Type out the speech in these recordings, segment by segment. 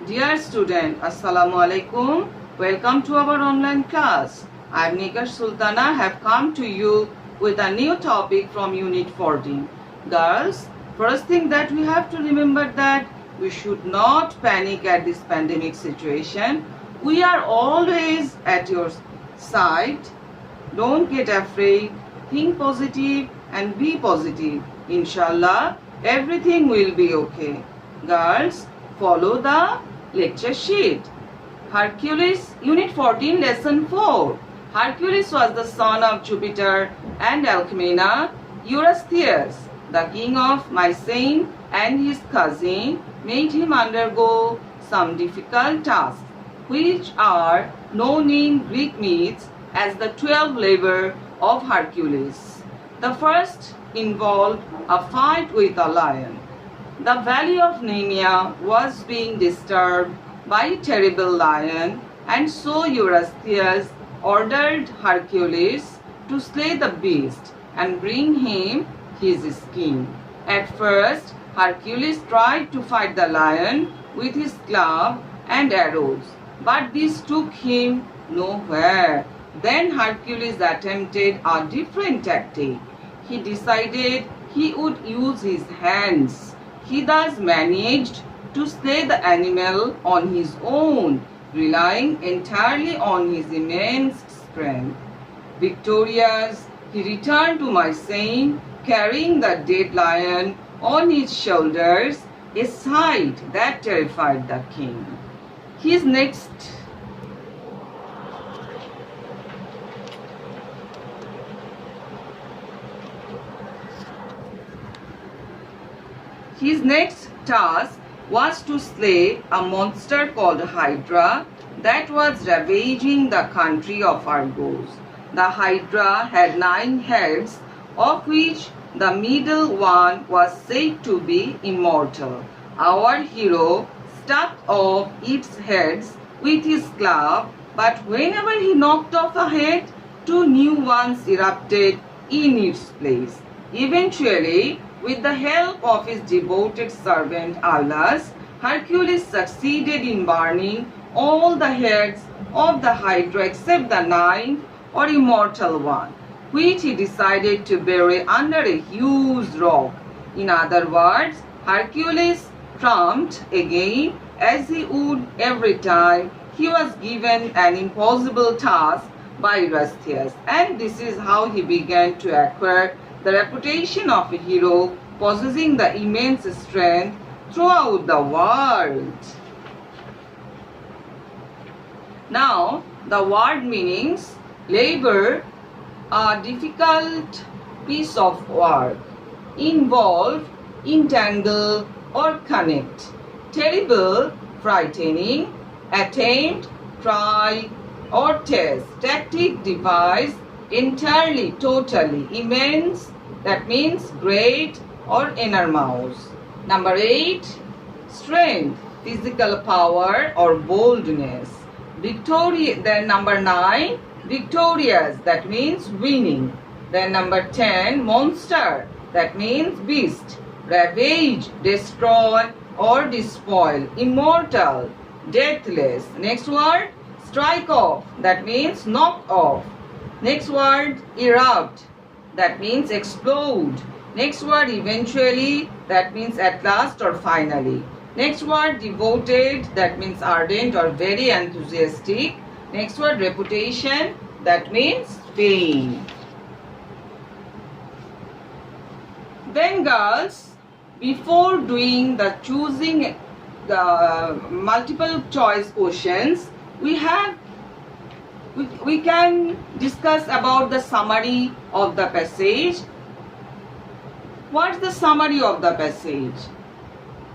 Dear student, Assalamu alaikum. Welcome to our online class. I am Nigar Sultana, have come to you with a new topic from Unit 14. Girls, first thing that we have to remember that we should not panic at this pandemic situation. We are always at your side. Don't get afraid. Think positive and be positive. Inshallah, everything will be okay. Girls, follow the lecture sheet. Hercules, Unit 14, Lesson 4. Hercules was the son of Jupiter and Alcmena. Eurystheus, the king of Mycenae, and his cousin made him undergo some difficult tasks, which are known in Greek myths as the 12 labors of Hercules. The first involved a fight with a lion. The valley of Nemea was being disturbed by a terrible lion, and so Eurystheus ordered Hercules to slay the beast and bring him his skin. At first, Hercules tried to fight the lion with his club and arrows, but this took him nowhere. Then Hercules attempted a different tactic. He decided he would use his hands. He thus managed to slay the animal on his own, relying entirely on his immense strength. Victorious, he returned to Mycenae, carrying the dead lion on his shoulders, a sight that terrified the king. His next task was to slay a monster called Hydra that was ravaging the country of Argos. The Hydra had 9 heads, of which the middle one was said to be immortal. Our hero struck off its heads with his club, but whenever he knocked off a head, 2 new ones erupted in its place. Eventually, with the help of his devoted servant Aulus, Hercules succeeded in burning all the heads of the Hydra except the 9th or immortal one, which he decided to bury under a huge rock. In other words, Hercules trumped again, as he would every time he was given an impossible task by Eurystheus, and this is how he began to acquire the reputation of a hero possessing the immense strength throughout the world. Now, the word meanings: labor, a difficult piece of work, involve, entangle or connect, terrible, frightening, attempt, try or test, tactic, device, entirely, totally, immense, that means great or enormous. Number 8, strength, physical power or boldness. Then number 9, victorious, that means winning. Then number 10, monster, that means beast. Ravage, destroy or despoil. Immortal, deathless. Next word, strike off, that means knock off. Next word, erupt, that means explode. Next word, eventually, that means at last or finally. Next word, devoted, that means ardent or very enthusiastic. Next word, reputation, that means fame. Then girls, before doing the choosing the multiple choice questions, we can discuss about the summary of the passage. What's the summary of the passage?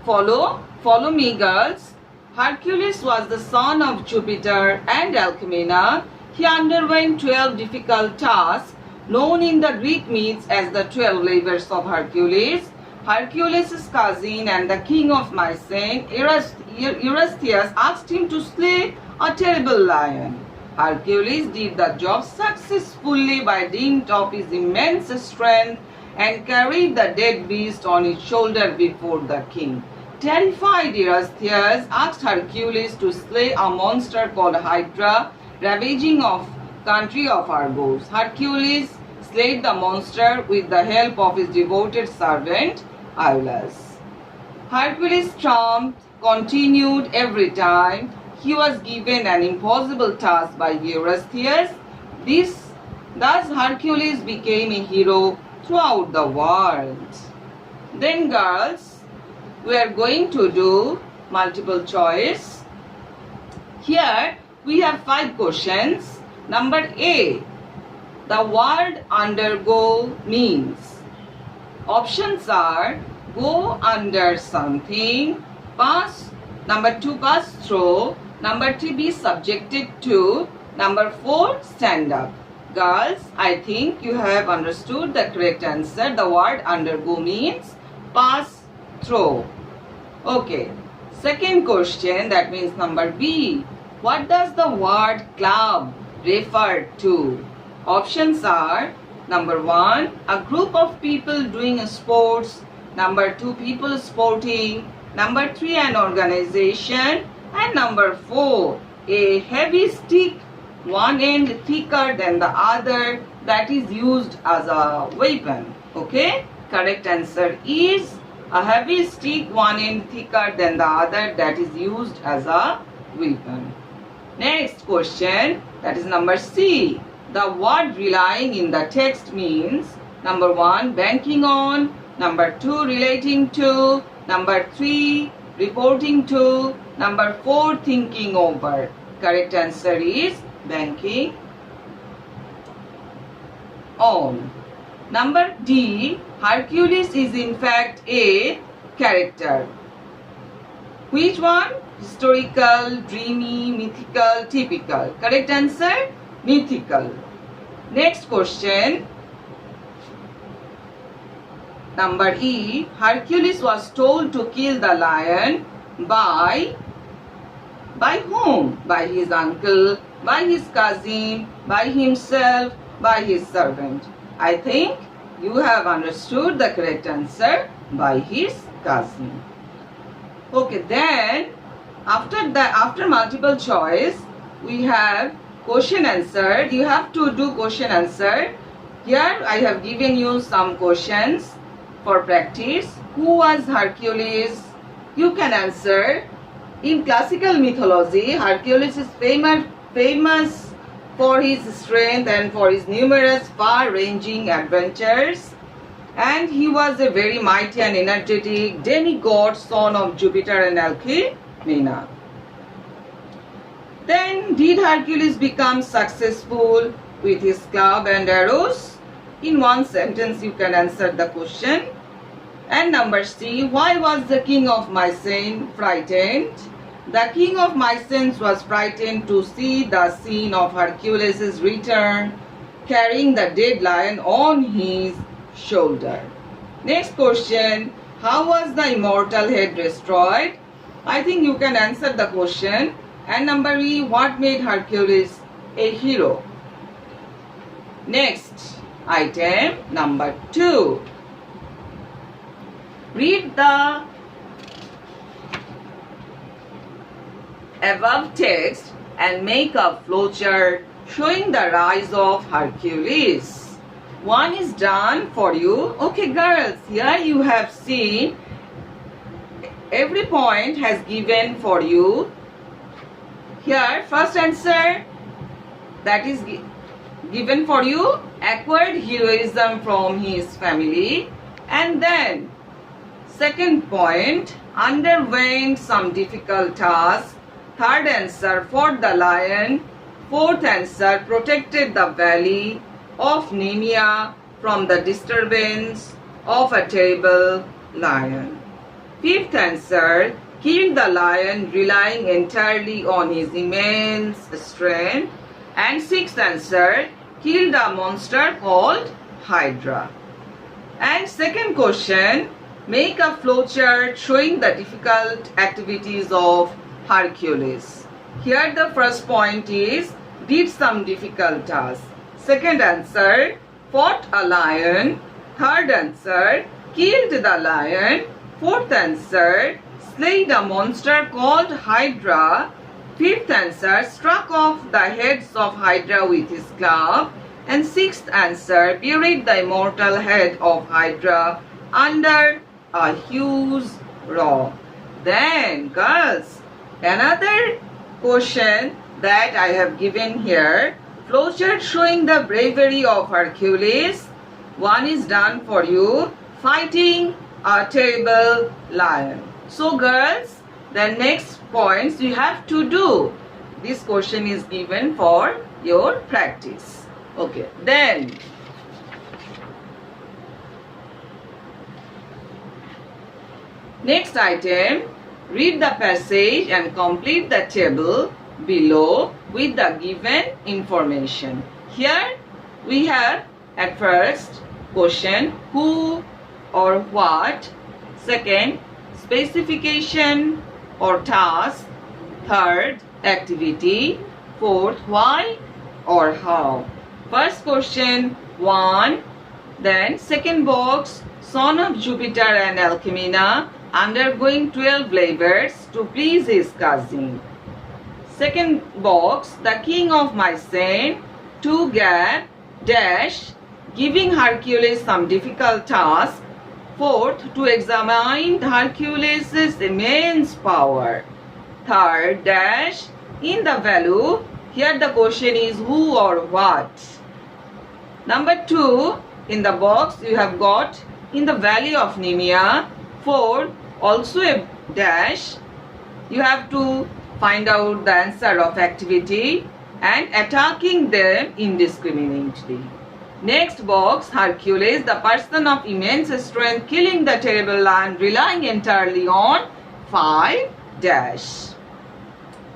Follow me, girls. Hercules was the son of Jupiter and Alcmena. He underwent 12 difficult tasks known in the Greek myths as the 12 labors of Hercules. Hercules' cousin and the king of Mycenae, Eurystheus, asked him to slay a terrible lion. Hercules did the job successfully by dint of his immense strength and carried the dead beast on his shoulder before the king. Terrified Eurystheus asked Hercules to slay a monster called Hydra, ravaging of country of Argos. Hercules slayed the monster with the help of his devoted servant Iolaus. Hercules' triumph continued every time he was given an impossible task by Eurystheus. Thus Hercules became a hero throughout the world. Then girls, we are going to do multiple choice. Here we have 5 questions. Number A, the word undergo means. Options are go under something, pass. Number 2, pass through. Number 3, be subjected to. Number 4, stand up. Girls, I think you have understood the correct answer. The word undergo means pass through. Okay. Second question, that means number B. What does the word club refer to? Options are number 1, a group of people doing sports. Number 2, people sporting. Number 3, an organization. And number 4, a heavy stick, one end thicker than the other, that is used as a weapon. Okay? Correct answer is a heavy stick, one end thicker than the other, that is used as a weapon. Next question, that is number C. The word relying in the text means number 1, banking on. Number 2, relating to. Number 3, reporting to. Number 4, thinking over. Correct answer is banking on. Number D, Hercules is in fact a character. Which one? Historical, dreamy, mythical, typical. Correct answer? Mythical. Next question. Number E, Hercules was told to kill the lion by whom? By his uncle, by his cousin, by himself, by his servant. I think you have understood the correct answer, by his cousin. Okay, then after multiple choice, we have question answer. You have to do question answer. Here I have given you some questions for practice. Who was Hercules? You can answer. In classical mythology, Hercules is famous for his strength and for his numerous far-ranging adventures. And he was a very mighty and energetic demigod, son of Jupiter and Alcmena. Then, did Hercules become successful with his club and arrows? In one sentence, you can answer the question. And number C, why was the king of Mycenae frightened? The king of Mycenae was frightened to see the scene of Hercules' return, carrying the dead lion on his shoulder. Next question, how was the immortal head destroyed? I think you can answer the question. And number E, what made Hercules a hero? Next item, number 2. Read the above text and make a flowchart showing the rise of Hercules. One is done for you. Okay girls, here you have seen every point has given for you. Here first answer, that is given for you, acquired heroism from his family. And then second point, underwent some difficult task. Third answer, fought the lion. Fourth answer, protected the valley of Nemea from the disturbance of a terrible lion. Fifth answer, killed the lion relying entirely on his immense strength. And sixth answer, killed a monster called Hydra. And second question, make a flowchart showing the difficult activities of Hercules. Here the first point is, did some difficult tasks. Second answer, fought a lion. Third answer, killed the lion. Fourth answer, slayed a monster called Hydra. Fifth answer, struck off the heads of Hydra with his club. And sixth answer, buried the immortal head of Hydra under a huge rock. Then, girls, another question that I have given here, flowchart showing the bravery of Hercules. One is done for you, fighting a terrible lion. So girls, the next points you have to do. This question is given for your practice. Okay, then next item, read the passage and complete the table below with the given information. Here we have at first question who or what, second specification or task, third activity, fourth why or how. First question 1, then second box, son of Jupiter and Alcmena undergoing 12 labors to please his cousin. Second box, the king of Mycenae to get dash giving Hercules some difficult task. Fourth, to examine Hercules' immense power. Third, dash in the value. Here the question is who or what. Number 2, in the box you have got in the valley of Nemea. 4, also a dash. You have to find out the answer of activity and attacking them indiscriminately. Next box, Hercules, the person of immense strength, killing the terrible lion, relying entirely on 5 dash.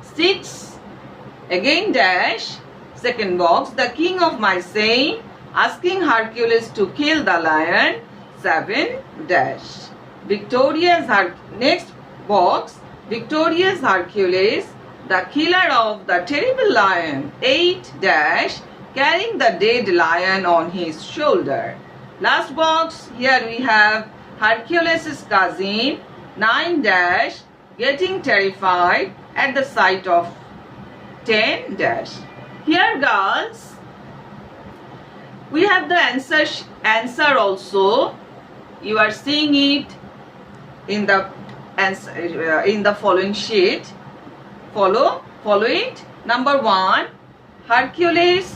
6, again dash. Second box, the king of Mycenae, asking Hercules to kill the lion, 7 dash. Next box, victorious Hercules, the killer of the terrible lion, 8 dash, carrying the dead lion on his shoulder. Last box, here we have Hercules' cousin, 9 dash, getting terrified at the sight of 10 dash. Here girls, we have the answer also. You are seeing it in the answer in the following sheet. Follow it. Number 1, Hercules.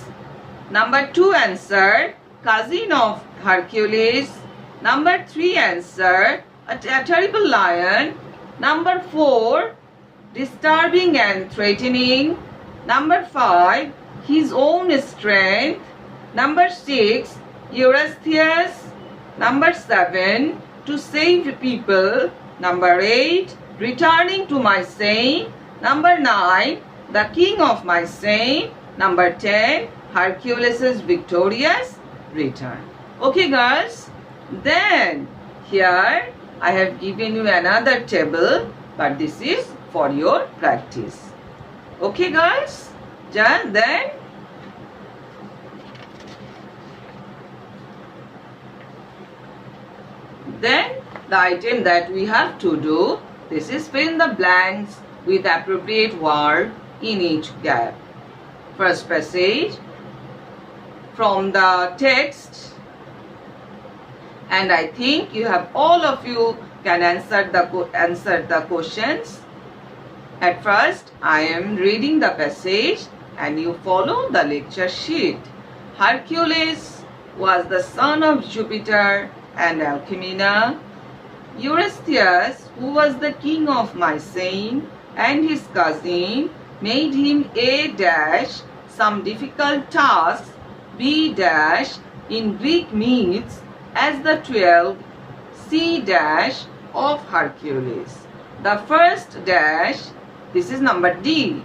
Number 2 answer, cousin of Hercules. Number 3 answer, a terrible lion. Number 4, disturbing and threatening. Number 5, his own strength. Number 6, Eurystheus. Number 7, to save people. Number 8, returning to Mycenae. Number 9, the king of Mycenae. Number 10, Hercules' victorious return. Okay girls, then here I have given you another table, but this is for your practice. Okay girls, then the item that we have to do, this is fill in the blanks with appropriate word in each gap. First passage from the text, and I think you have all of you can answer the questions. At first I am reading the passage and you follow the lecture sheet. Hercules was the son of Jupiter and Alcmena. Eurystheus, who was the king of Mycenae, and his cousin made him A dash some difficult tasks. B dash in Greek means as the 12 C dash of Hercules. The first dash, this is number D,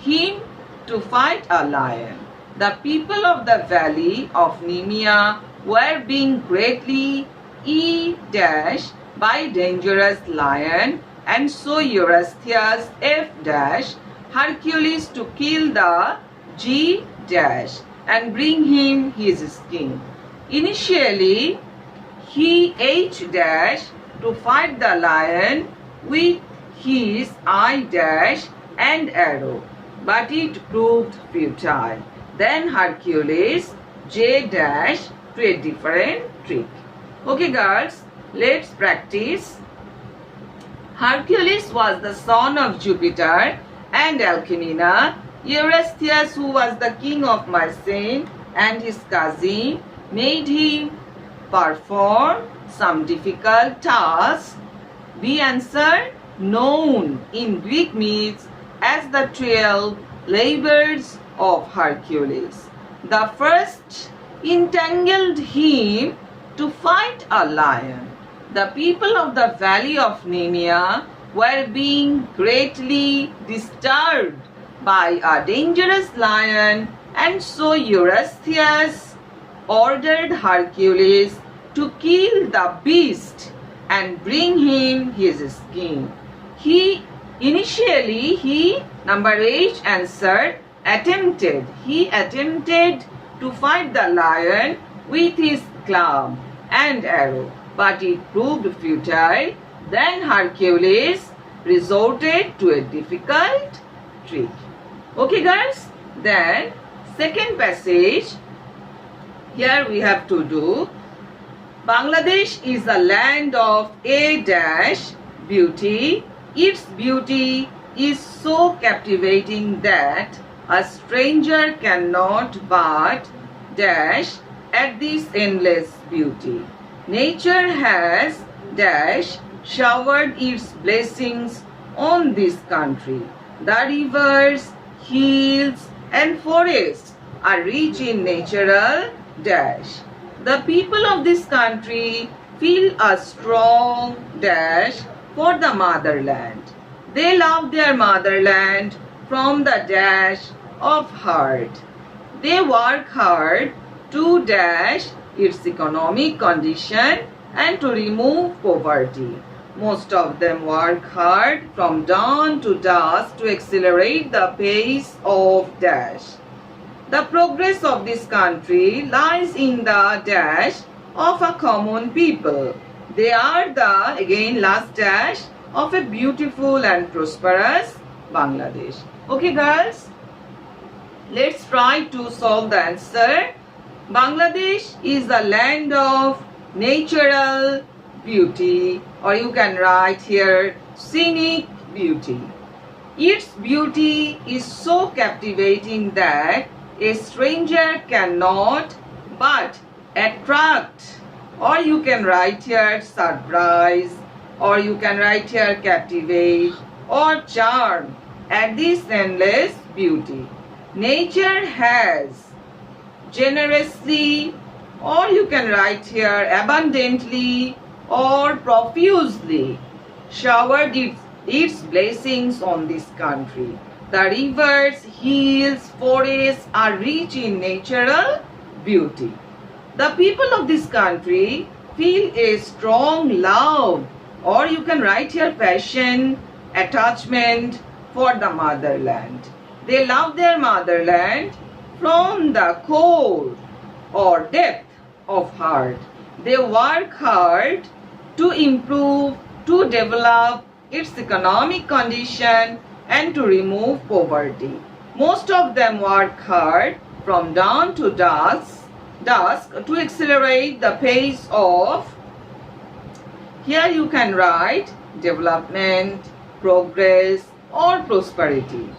him to fight a lion. The people of the valley of Nemea were being greatly E dash by dangerous lion, and so Eurystheus F dash Hercules to kill the G dash and bring him his skin. Initially he H dash to fight the lion, with his eye dash and arrow, but it proved futile. Then Hercules J dash to a different trick. Okay girls, let's practice. Hercules was the son of Jupiter and Alcmena. Eurystheus, who was the king of Mycene, and his cousin made him perform some difficult task. The answer, known in Greek myths as the 12 labors of Hercules. The first entangled him to fight a lion. The people of the valley of Nemea were being greatly disturbed by a dangerous lion, and so Eurystheus ordered Hercules to kill the beast and bring him his skin. Number 8 answered, he attempted to fight the lion with his club and arrow, but it proved futile. Then Hercules resorted to a difficult trick. Okay girls, then second passage, here we have to do, Bangladesh is a land of a dash beauty. Its beauty is so captivating that a stranger cannot but dash at this endless beauty. Nature has dash showered its blessings on this country. The rivers, hills and forests are rich in natural dash. The people of this country feel a strong dash for the motherland. They love their motherland from the dash of heart. They work hard to dash its economic condition and to remove poverty. Most of them work hard from dawn to dusk to accelerate the pace of dash. The progress of this country lies in the dash of a common people. They are the, again last dash, of a beautiful and prosperous Bangladesh. Okay girls, let's try to solve the answer. Bangladesh is the land of natural beauty, or you can write here scenic beauty. Its beauty is so captivating that a stranger cannot but attract, or you can write here surprise, or you can write here captivate or charm at this endless beauty. Nature has generously, or you can write here abundantly or profusely showered its blessings on this country. The rivers, hills, forests are rich in natural beauty. The people of this country feel a strong love, or you can write here passion, attachment for the motherland. They love their motherland from the core or depth of heart. They work hard to improve, to develop its economic condition and to remove poverty. Most of them work hard from dawn to dusk to accelerate the pace of, here you can write development, progress or prosperity.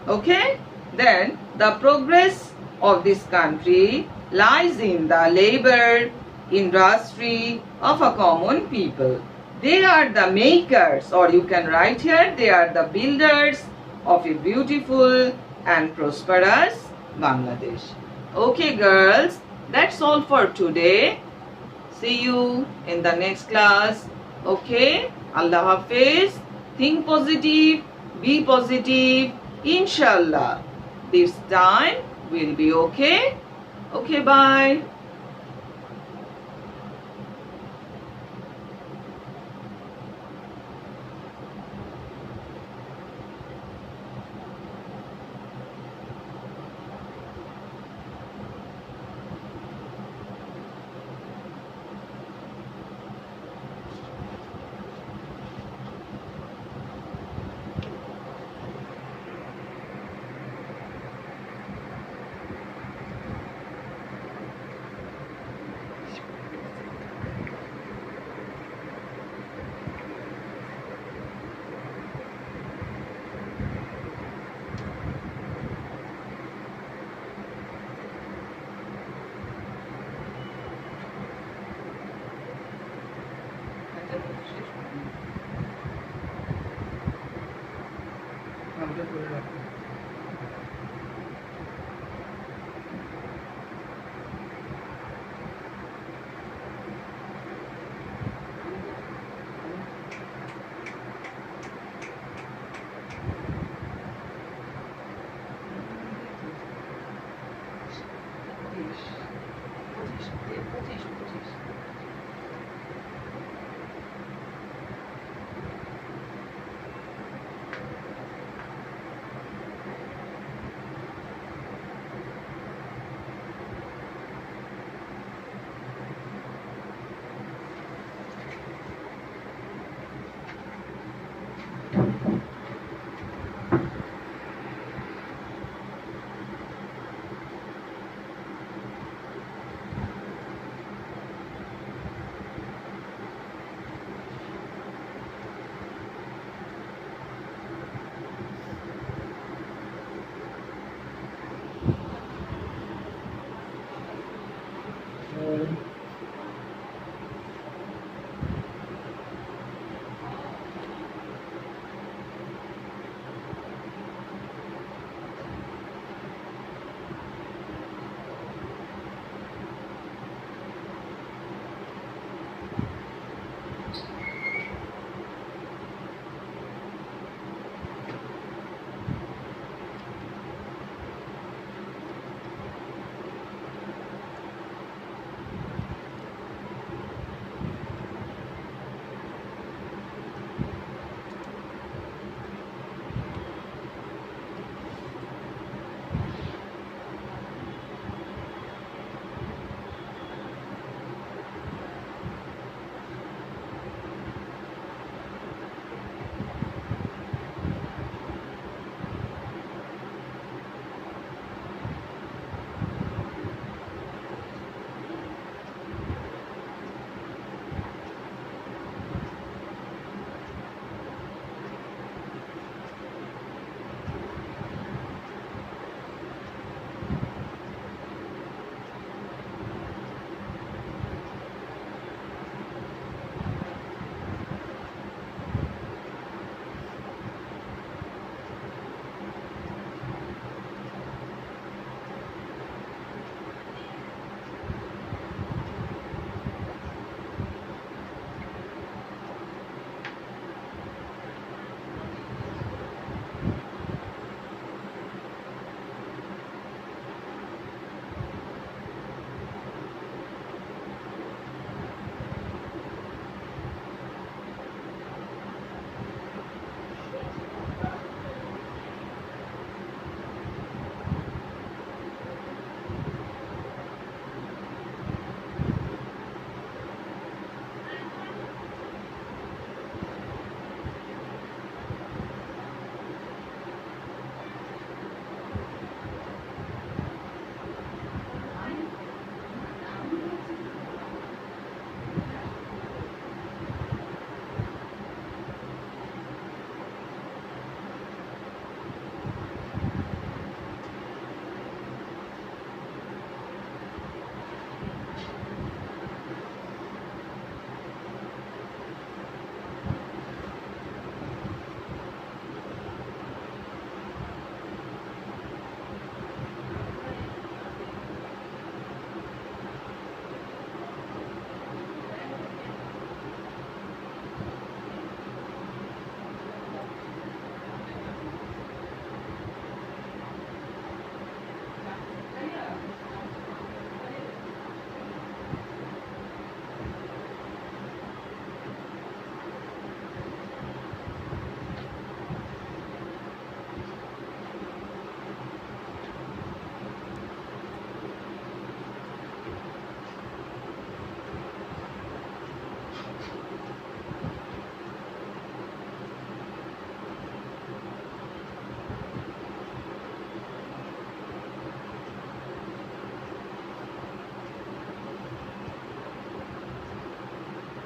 Okay? Then the progress of this country lies in the labor, industry of a common people. They are the makers, or you can write here, they are the builders of a beautiful and prosperous Bangladesh. Okay girls, that's all for today. See you in the next class. Okay? Allah Hafiz. Think positive, be positive. Inshallah, this time will be okay. Okay, bye. এটা করে রাখো।